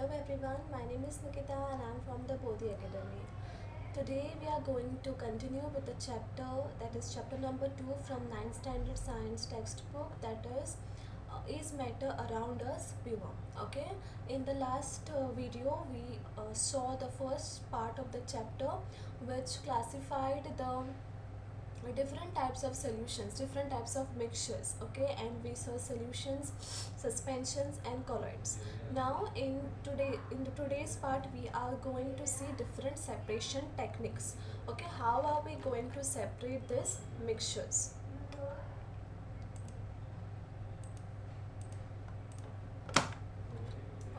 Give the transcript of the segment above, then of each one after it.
Hello everyone, my name is Nikita and I'm from the Bodhi Academy. Today we are going to continue with the chapter that is chapter number 2 from 9th standard science textbook, that is matter around us pure. Okay, in the last video we saw the first part of the chapter which classified the different types of solutions, different types of mixtures. Okay, and we saw solutions, suspensions and colloids. Now in today's part we are going to see different separation techniques. Okay, how are we going to separate these mixtures?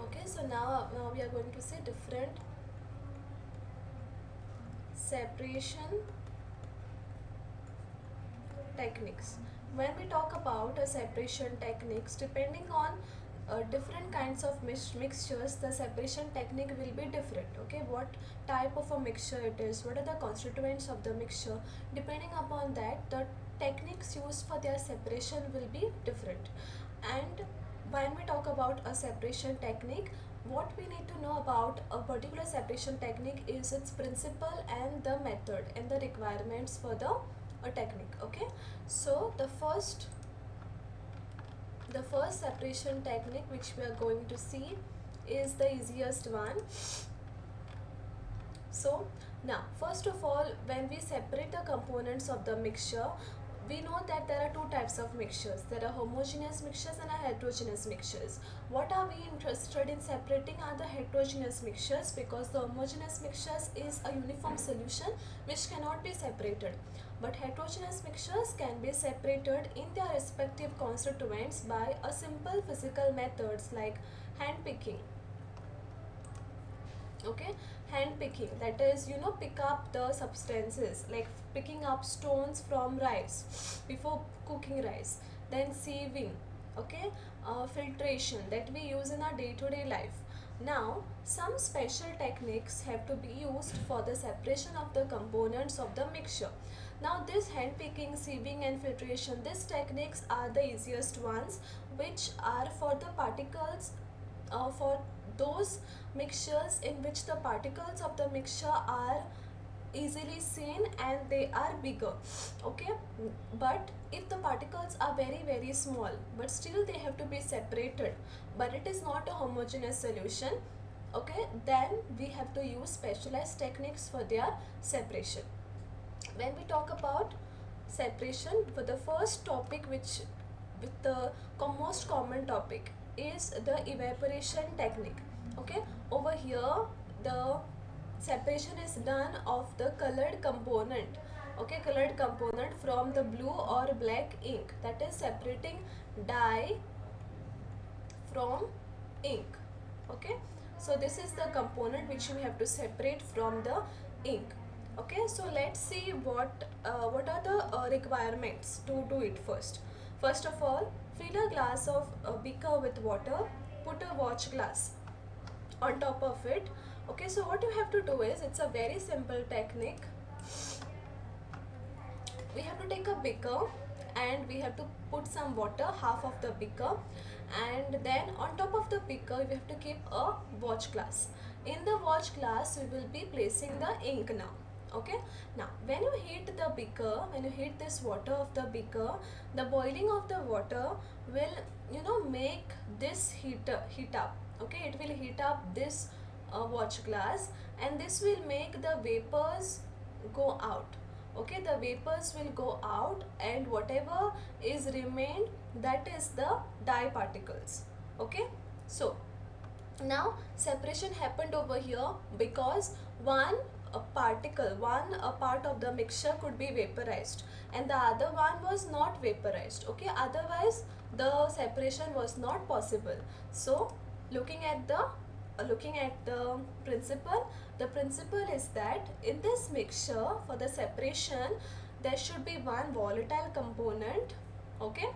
Okay, so now we are going to see different separation techniques. When we talk about separation techniques, depending on different kinds of mixtures, the separation technique will be different. Okay, what type of a mixture it is, what are the constituents of the mixture, depending upon that the techniques used for their separation will be different. And when we talk about a separation technique, what we need to know about a particular separation technique is its principle and the method and the requirements for the a technique. Okay, so the first separation technique which we are going to see is the easiest one. So now first of all, when we separate the components of the mixture, we know that there are two types of mixtures. There are homogeneous mixtures and heterogeneous mixtures. What are we interested in separating are the heterogeneous mixtures, because the homogeneous mixtures is a uniform solution which cannot be separated, but heterogeneous mixtures can be separated in their respective constituents by a simple physical methods like hand picking. Okay, hand picking, that is, pick up the substances like picking up stones from rice before cooking rice. Then sieving. Okay, filtration that we use in our day-to-day life. Now some special techniques have to be used for the separation of the components of the mixture. Now this hand picking, sieving and filtration, these techniques are the easiest ones, which are for the particles, for those mixtures in which the particles of the mixture are easily seen and they are bigger. Okay, but if the particles are very small but still they have to be separated, but it is not a homogeneous solution, okay, then we have to use specialized techniques for their separation. When we talk about separation, for the first topic, which with the most common topic, is the evaporation technique. Okay, over here the separation is done of the colored component. Okay, colored component from the blue or black ink, that is separating dye from ink. Okay, so this is the component which we have to separate from the ink. Okay, so let's see what are the requirements to do it. First of all, fill a glass of beaker with water, put a watch glass on top of it. Okay, so what you have to do is, it's a very simple technique. We have to take a beaker and we have to put some water, half of the beaker, and then on top of the beaker we have to keep a watch glass. In the watch glass we will be placing the ink now. Okay, now when you heat the beaker, when you heat this water of the beaker, the boiling of the water will make this heat up. Okay, it will heat up this watch glass, and this will make the vapors go out. Okay, the vapors will go out and whatever is remained, that is the dye particles. Okay, so now separation happened over here because one a part of the mixture could be vaporized and the other one was not vaporized. Okay, otherwise the separation was not possible. So looking at the principle is that in this mixture, for the separation, there should be one volatile component, okay,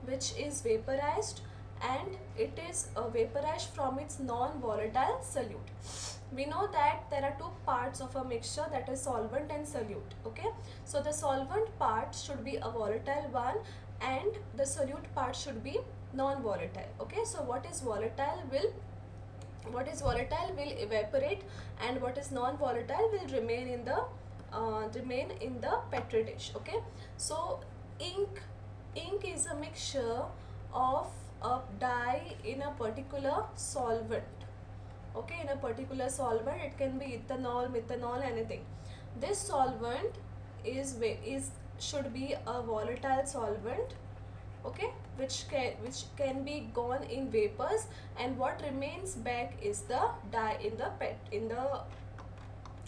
which is vaporized, and it is vaporized from its non-volatile solute. We know that there are two parts of a mixture, that is solvent and solute. Okay, so the solvent part should be a volatile one and the solute part should be non-volatile. Okay, so what is volatile will what is volatile will evaporate, and what is non-volatile will remain in the petri dish. Okay, so ink ink is a mixture of a dye in a particular solvent. Okay, in a particular solvent, it can be ethanol, methanol, anything. This solvent is should be a volatile solvent. Okay, which can be gone in vapors, and what remains back is the dye in the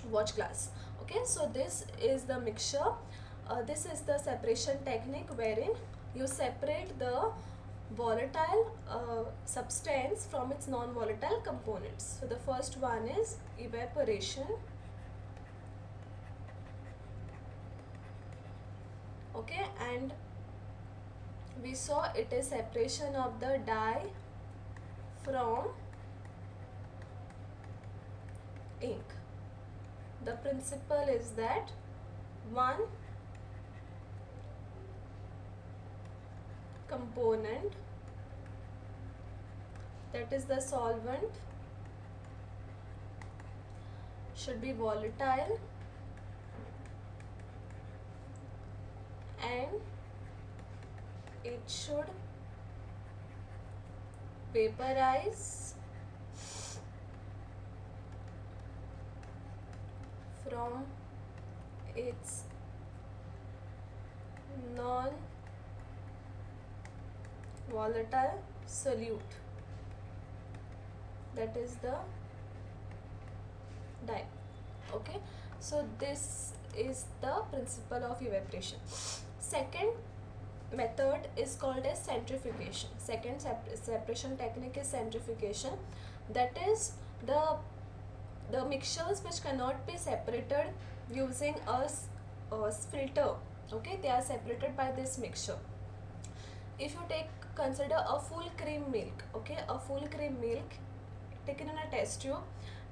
watch glass. Okay, so this is the mixture. This is the separation technique, wherein you separate the volatile substance from its non-volatile components. So the first one is evaporation. Okay, and we saw it is separation of the dye from ink. The principle is that one component, that is the solvent, should be volatile, and it should vaporize from its non-volatile solute, that is the dye. Okay, so this is the principle of evaporation. Second method is called as centrifugation. Second separation technique is centrifugation. That is the mixtures which cannot be separated using a filter. Okay, they are separated by this mixture. If you consider a full cream milk. Okay, a full cream milk taken in a test tube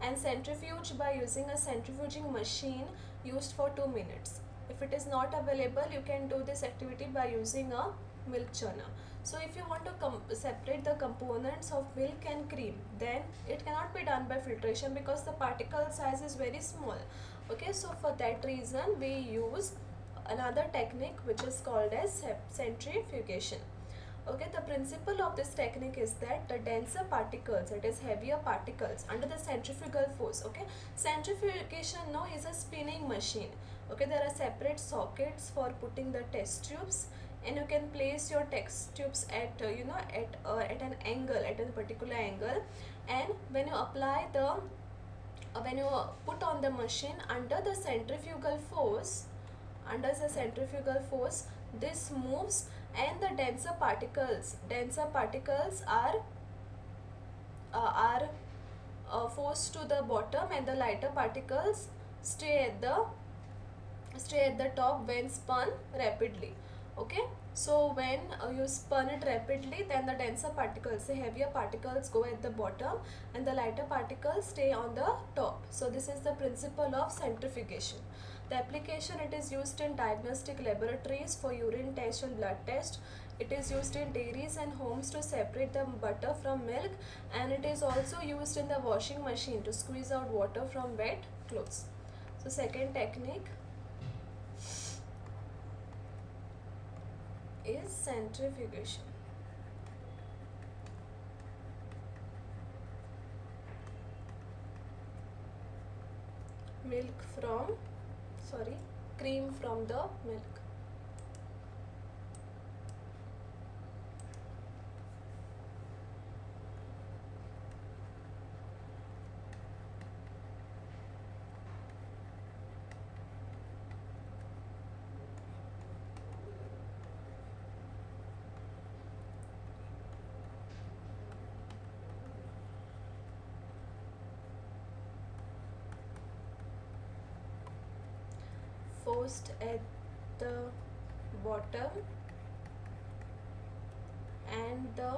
and centrifuged by using a centrifuging machine used for 2 minutes. If it is not available, you can do this activity by using a milk churner. So if you want to separate the components of milk and cream, then it cannot be done by filtration because the particle size is very small. Okay, so for that reason we use another technique which is called as centrifugation. Okay, the principle of this technique is that the denser particles, it is heavier particles, under the centrifugal force. Okay, centrifugation now is a spinning machine. Okay, there are separate sockets for putting the test tubes, and you can place your test tubes at at an angle, at a particular angle, and when you apply the when you put on the machine under the centrifugal force, this moves, and the denser particles are forced to the bottom, and the lighter particles stay at the top when spun rapidly. Okay, so when you spun it rapidly, then the denser particles, the heavier particles, go at the bottom, and the lighter particles stay on the top. So this is the principle of centrifugation. The application, it is used in diagnostic laboratories for urine test and blood test. It is used in dairies and homes to separate the butter from milk, and it is also used in the washing machine to squeeze out water from wet clothes. So second technique is centrifugation. Cream from the milk. First at the bottom and the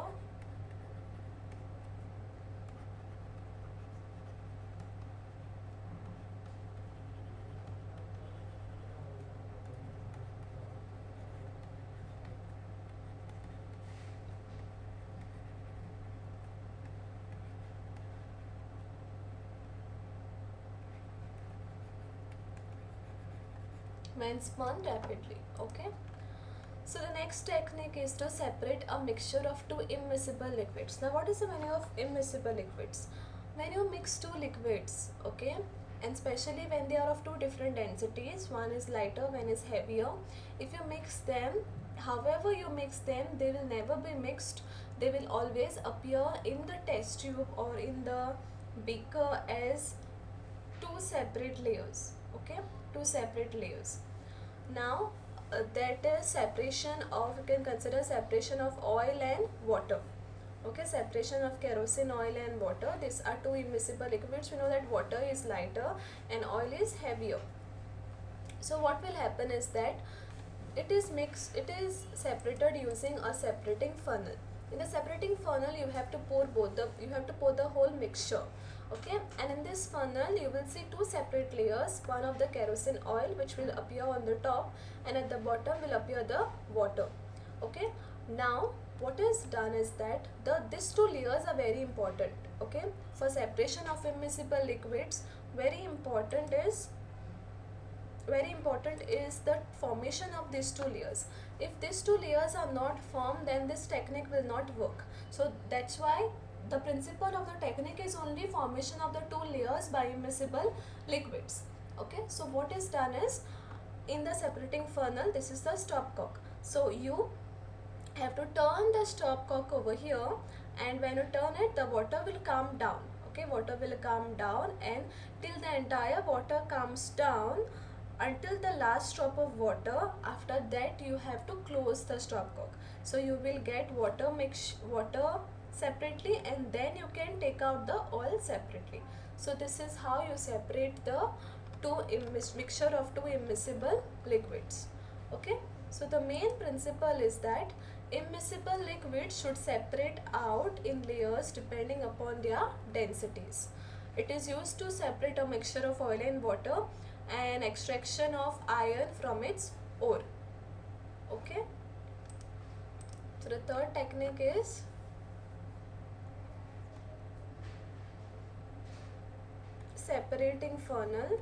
when spun rapidly. Okay. So the next technique is to separate a mixture of two immiscible liquids. Now what is the meaning of immiscible liquids? When you mix two liquids, okay, and especially when they are of two different densities, one is lighter, one is heavier, if you mix them, however you mix them, they will never be mixed. They will always appear in the test tube or in the beaker as two separate layers. Okay, two separate layers. Now that is separation of, you can consider separation of oil and water. Okay, separation of kerosene oil and water. These are two immiscible liquids. We know that water is lighter and oil is heavier. So what will happen is that it is separated using a separating funnel. In the separating funnel you have to pour the whole mixture. Okay, and in this funnel you will see two separate layers, one of the kerosene oil which will appear on the top, and at the bottom will appear the water. Okay, now what is done is that these two layers are very important. Okay, for separation of immiscible liquids, very important is the formation of these two layers. If these two layers are not formed, then this technique will not work. So that's why the principle of the technique is only formation of the two layers by immiscible liquids. Okay, so what is done is, in the separating funnel, this is the stopcock. So you have to turn the stopcock over here, and when you turn it, the water will come down. Okay, water will come down, and till the entire water comes down, until the last drop of water, after that you have to close the stopcock. So you will get water separately, and then you can take out the oil separately. So this is how you separate the mixture of two immiscible liquids. Okay, so the main principle is that immiscible liquids should separate out in layers depending upon their densities. It is used to separate a mixture of oil and water and extraction of iron from its ore. Okay, so the third technique is separating funnel.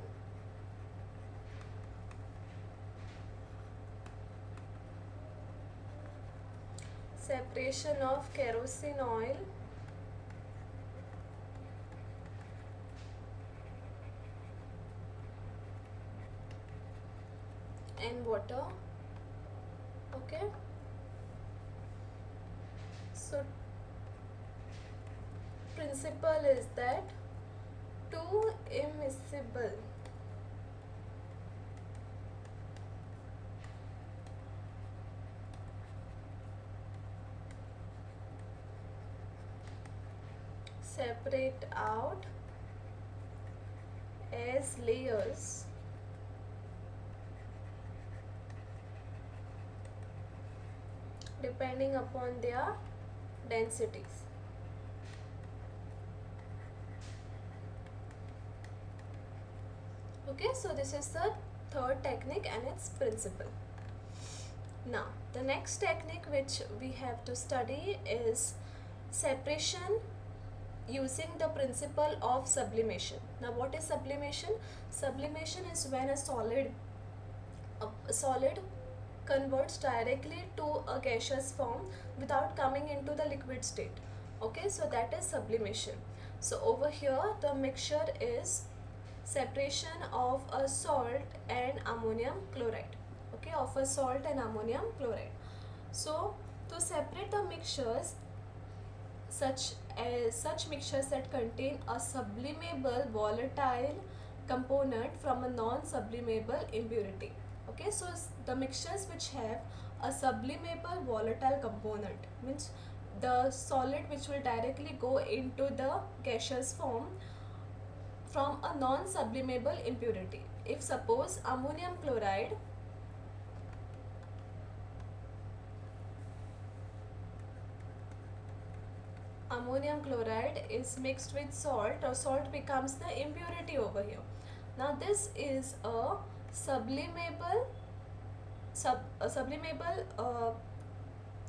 Separation of kerosene oil and water. Okay, so principle is that two immiscible separate out as layers depending upon their densities. Okay, so this is the third technique and its principle. Now the next technique which we have to study is separation using the principle of sublimation. Now what is sublimation? Sublimation is when a solid converts directly to a gaseous form without coming into the liquid state. Okay, so that is sublimation. So over here the mixture is separation of a salt and ammonium chloride. Okay, of a salt and ammonium chloride. So to separate the mixtures, such mixtures that contain a sublimable volatile component from a non-sublimable impurity. Okay, so the mixtures which have a sublimable volatile component means the solid which will directly go into the gaseous form from a non-sublimable impurity. If suppose ammonium chloride is mixed with salt, or salt becomes the impurity over here. Now this is a sublimable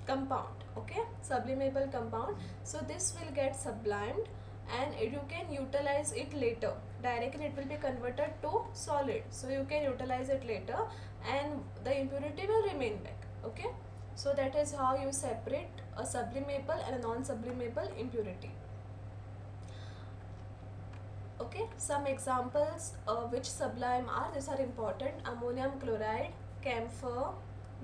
compound. Okay, sublimable compound. So this will get sublimed, and you can utilize it later. Directly it will be converted to solid, so you can utilize it later and the impurity will remain back. Okay, so that is how you separate a sublimable and a non-sublimable impurity. Okay, some examples which sublime are, these are important: ammonium chloride, camphor,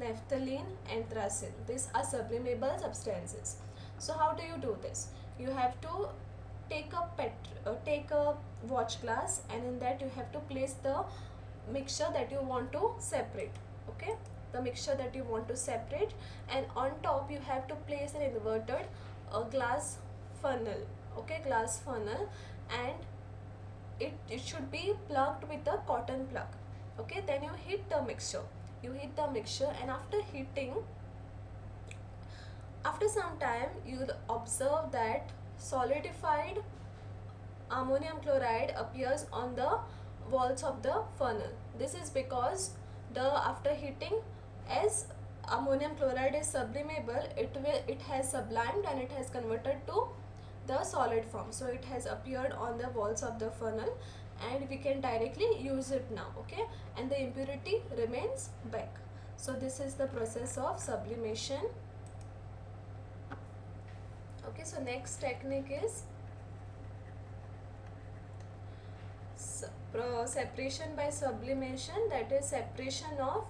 naphthalene, anthracene. These are sublimable substances. So how do you do this? You have to take a watch glass, and in that you have to place the mixture that you want to separate. Okay, the mixture that you want to separate, and on top you have to place an inverted glass funnel. Okay, glass funnel, and it should be plugged with a cotton plug. Okay, then you heat the mixture. And after heating, after some time, you'll observe that solidified ammonium chloride appears on the walls of the funnel. This is because the after heating, as ammonium chloride is sublimable, it has sublimed and it has converted to the solid form, so it has appeared on the walls of the funnel and we can directly use it now. Okay, and the impurity remains back. So this is the process of sublimation. Okay, so next technique is separation by sublimation, that is separation of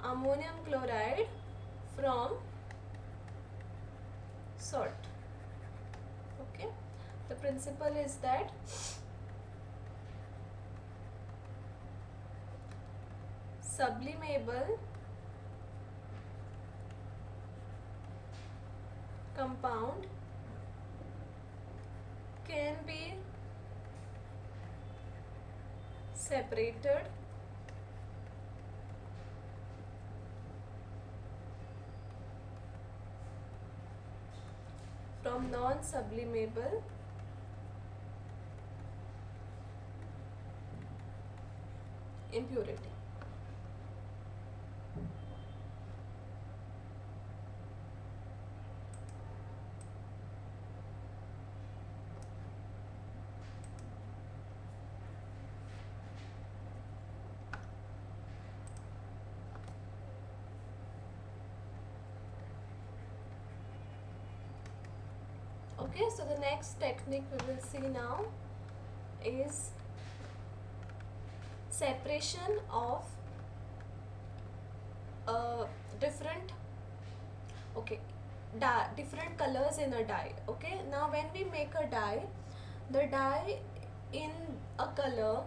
ammonium chloride from salt. Okay, the principle is that sublimable compound can be separated from non-sublimable impurity. Okay, so the next technique we will see now is separation of different different colors in a dye. Okay, now when we make a dye, the dye in a color,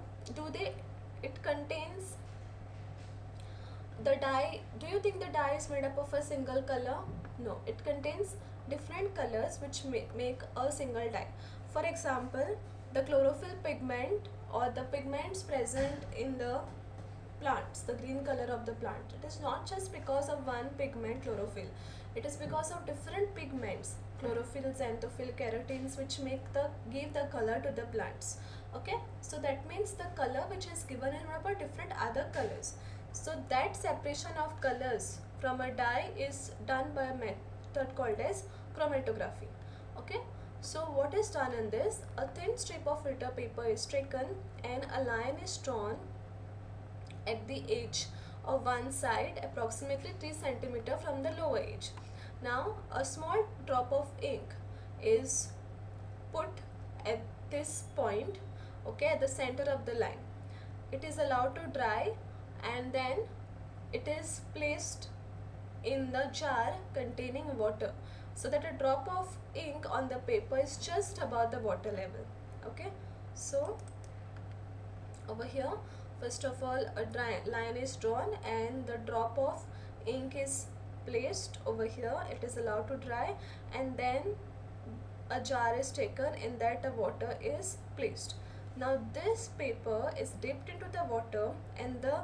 it contains the dye, do you think the dye is made up of a single color? No, it contains different colors which make a single dye. For example, the chlorophyll pigment or the pigments present in the plants, the green color of the plant, it is not just because of one pigment, chlorophyll. It is because of different pigments, chlorophyll, xanthophyll, carotenes, which give the color to the plants. Okay, so that means the color which is given is made up of different other colors. So that separation of colors from a dye is done by a method called as chromatography. Okay, so what is done in this? A thin strip of filter paper is taken and a line is drawn at the edge of one side approximately 3 cm from the lower edge. Now a small drop of ink is put at this point, okay, at the center of the line. It is allowed to dry and then it is placed in the jar containing water, so that a drop of ink on the paper is just above the water level. Okay, so over here, first of all, a dry line is drawn and the drop of ink is placed over here. It is allowed to dry and then a jar is taken, in that the water is placed. Now this paper is dipped into the water and the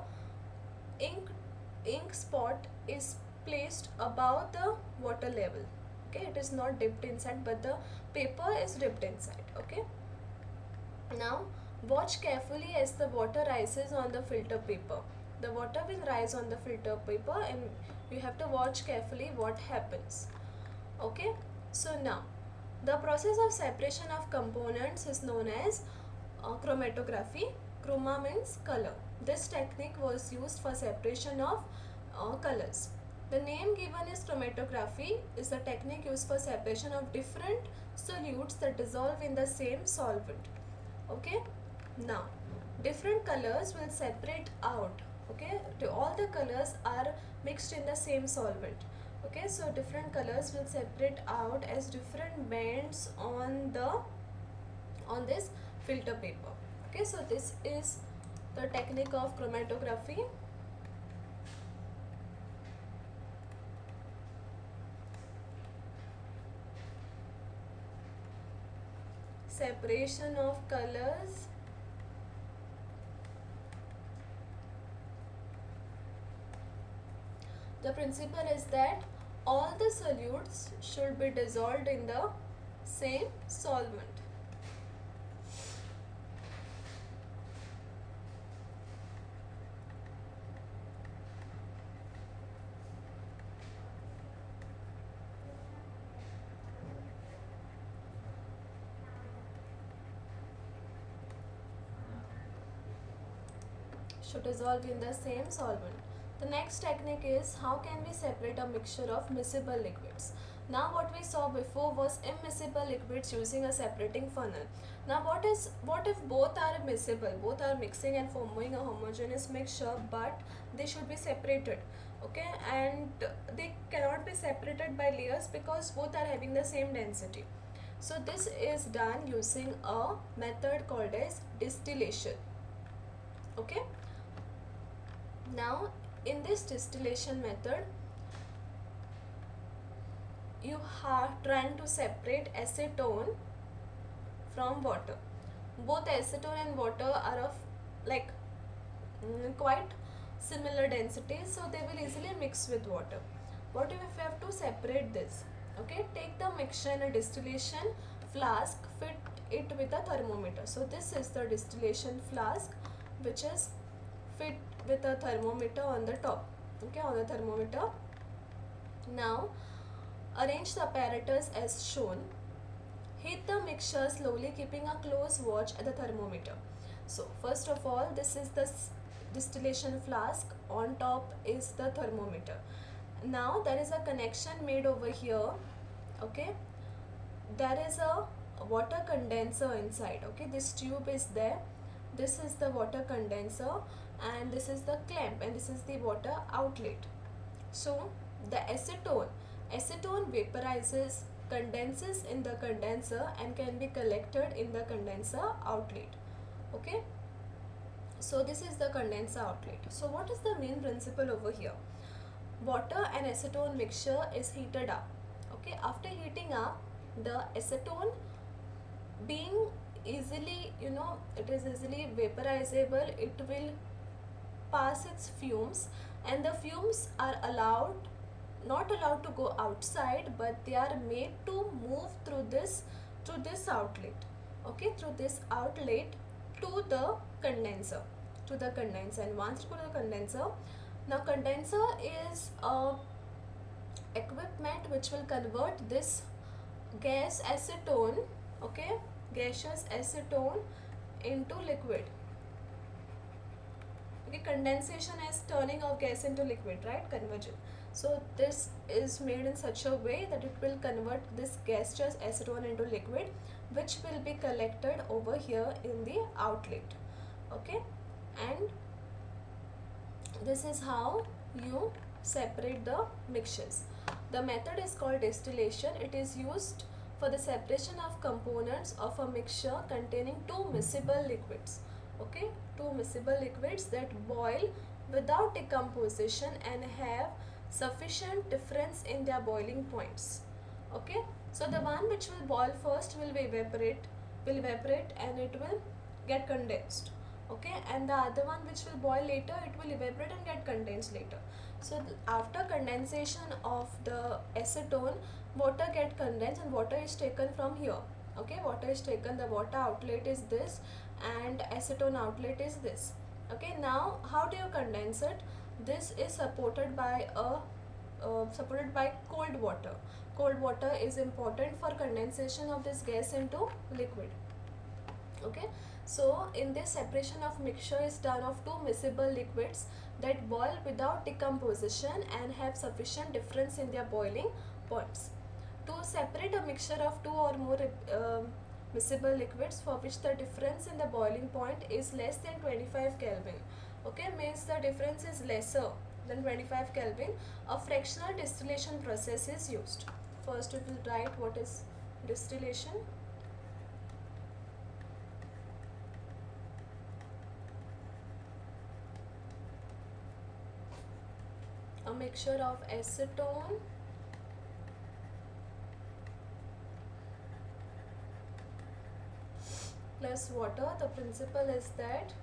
ink spot is placed above the water level. Okay, it is not dipped inside, but the paper is dipped inside. Okay, now watch carefully as the water rises on the filter paper. The water will rise on the filter paper and you have to watch carefully what happens. Okay, so now The process of separation of components is known as chromatography. Chroma means color. This technique was used for separation of colors. The name given is chromatography is the technique used for separation of different solutes that dissolve in the same solvent. Okay, now different colors will separate out. Okay, all the colors are mixed in the same solvent. Okay, so different colors will separate out as different bands on this filter paper. Okay, so this is the technique of chromatography. Separation of colors. The principle is that all the solutes should be dissolved in the same solvent. Should dissolve in the same solvent. The next technique is how can we separate a mixture of miscible liquids. Now what we saw before was immiscible liquids using a separating funnel. Now what if both are miscible, both are mixing and forming a homogeneous mixture, but they should be separated. Okay, and they cannot be separated by layers because both are having the same density. So this is done using a method called as distillation. Okay, now in this distillation method you are trying to separate acetone from water. Both acetone and water are of like quite similar densities, so they will easily mix with water. What if we have to separate this? Okay, take the mixture in a distillation flask, fit it with a thermometer. So this is the distillation flask which is fit with a thermometer on the top. Okay, on the thermometer. Now arrange the apparatus as shown. Heat the mixture slowly, keeping a close watch at the thermometer. So first of all, this is the distillation flask, on top is the thermometer. Now there is a connection made over here. Okay, there is a water condenser inside. Okay, this tube is there, this is the water condenser, and this is the clamp, and this is the water outlet. So the acetone vaporizes, condenses in the condenser, and can be collected in the condenser outlet. Okay, so this is the condenser outlet. So what is the main principle over here? Water and acetone mixture is heated up. Okay, after heating up, the acetone being easily, it is easily vaporizable, it will pass its fumes, and the fumes are not allowed to go outside, but they are made to move through this outlet. Okay, through this outlet to the condenser, and once to the condenser. Now condenser is a equipment which will convert this gas acetone, okay, gaseous acetone into liquid. Okay, condensation is turning of gas into liquid, right? Conversion. So this is made in such a way that it will convert this gaseous acetone into liquid, which will be collected over here in the outlet. Okay, and this is how you separate the mixtures. The method is called distillation. It is used for the separation of components of a mixture containing two miscible liquids. Okay, two miscible liquids that boil without decomposition and have sufficient difference in their boiling points. Okay, so the one which will boil first will evaporate and it will get condensed. Okay, and the other one which will boil later, it will evaporate and get condensed later. So after condensation of the acetone, water get condensed and water is taken from here. Okay, water is taken, the water outlet is this and acetone outlet is this. Okay, now how do you condense it? This is supported by cold water. cold water is important for condensation of this gas into liquid. Okay, so in this, separation of mixture is done of two miscible liquids that boil without decomposition and have sufficient difference in their boiling points. To separate a mixture of two or more miscible liquids for which the difference in the boiling point is less than 25 Kelvin, okay, means the difference is lesser than 25 Kelvin, a fractional distillation process is used. First we will write what is distillation. A mixture of acetone plus water. The principle is that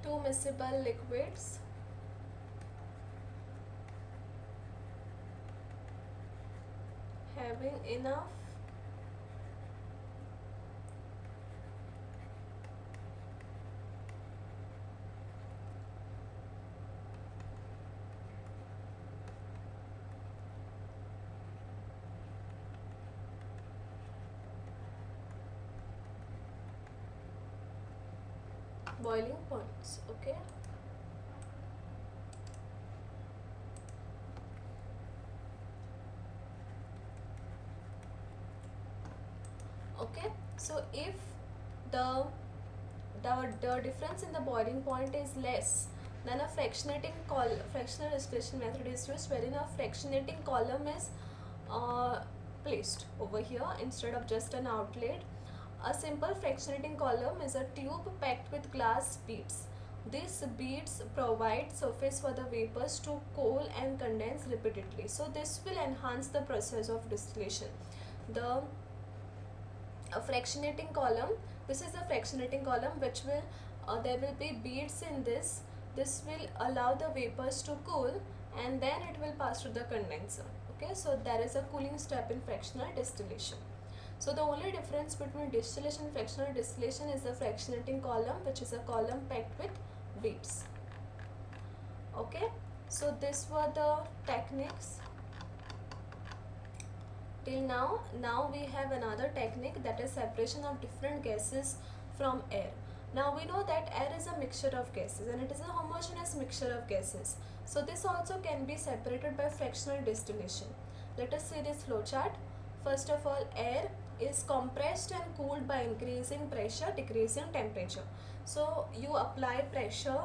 two miscible liquids having enough boiling points. Okay, okay, so if the the difference in the boiling point is less, then a fractional distillation method is used, wherein a fractionating column is uh, placed over here instead of just an outlet. A simple fractionating column is a tube packed with glass beads. These beads provide surface for the vapors to cool and condense repeatedly. So this will enhance the process of distillation. The a fractionating column, this is a fractionating column which will there will be beads in this will allow the vapors to cool and then it will pass to the condenser. Okay, so there is a cooling step in fractional distillation. So the only difference between distillation and fractional distillation is the fractionating column, which is a column packed with beads. Okay, so these were the techniques till now. Now we have another technique, that is separation of different gases from air. Now we know that air is a mixture of gases and it is a homogeneous mixture of gases. So this also can be separated by fractional distillation. Let us see this flow chart. First of all, air is compressed and cooled by increasing pressure, decreasing temperature. So you apply pressure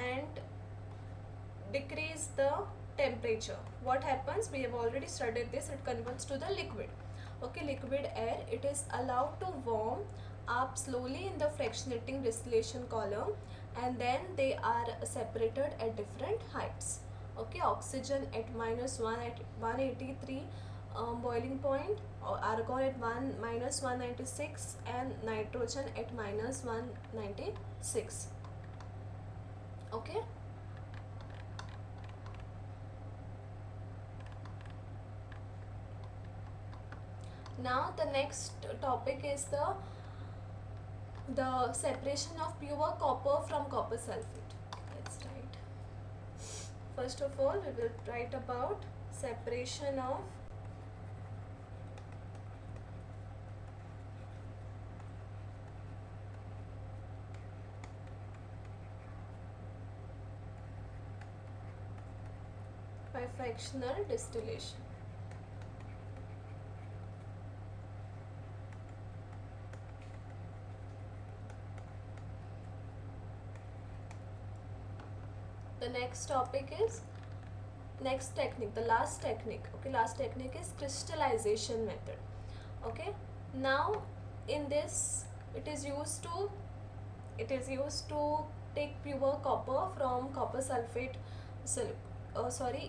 and decrease the temperature. What happens? We have already studied this. It converts to the liquid. Okay, liquid air, it is allowed to warm up slowly in the fractionating distillation column and then they are separated at different heights. Okay, oxygen at -1 at 183 boiling point, or argon at -196 and nitrogen at -196. Okay, now the next topic is the separation of pure copper from copper sulfate. Let's write. First of all, we will write about separation of by fractional distillation. The next topic is next technique, the last technique. Okay, last technique is crystallization method. Okay, now in this it is used to take pure copper from copper sulfate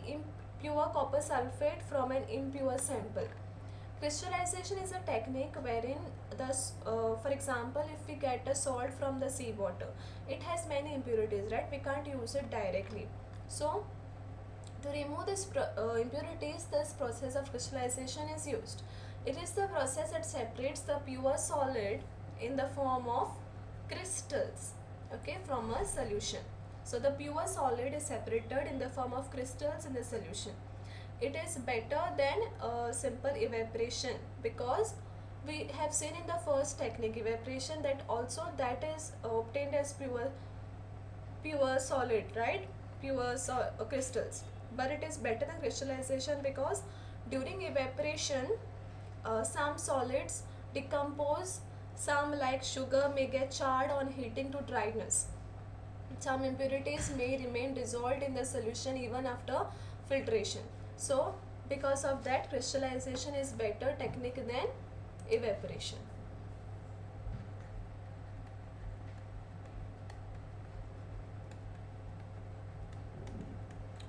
impure copper sulfate from an impure sample. Crystallization is a technique wherein for example, if we get a salt from the seawater, it has many impurities, right? We can't use it directly. So to remove this impurities, this process of crystallization is used. It is the process that separates the pure solid in the form of crystals, okay, from a solution. So the pure solid is separated in the form of crystals in the solution. It is better than simple evaporation, because we have seen in the first technique evaporation that also that is obtained as pure solid, right? Crystals, but it is better than crystallization because during evaporation some solids decompose, some like sugar may get charred on heating to dryness, some impurities may remain dissolved in the solution even after filtration. So because of that, crystallization is better technique than evaporation.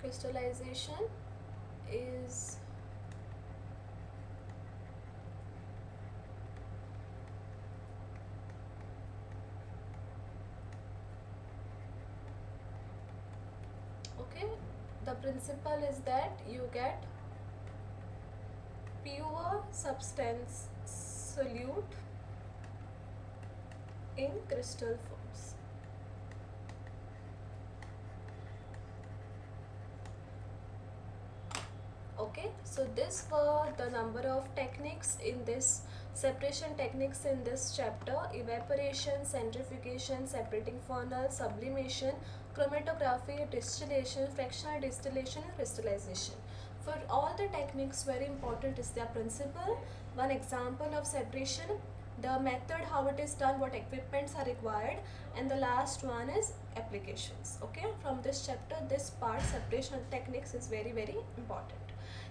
Crystallization is okay. The principle is that you get pure substance solute in crystal forms. Okay, so this were the number of techniques in this separation techniques in this chapter: evaporation, centrifugation, separating funnel, sublimation, chromatography, distillation, fractional distillation, and crystallization. For all the techniques, very important is their principle, one example of separation, the method how it is done, what equipments are required, and the last one is applications. Okay, from this chapter this part separation techniques is very important.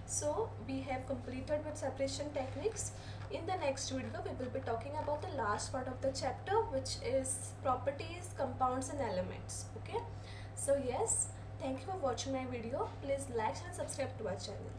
So we have completed with separation techniques. In the next video we will be talking about the last part of the chapter, which is properties, compounds and elements. Okay, so yes, thank you for watching my video. Please like and subscribe to our channel.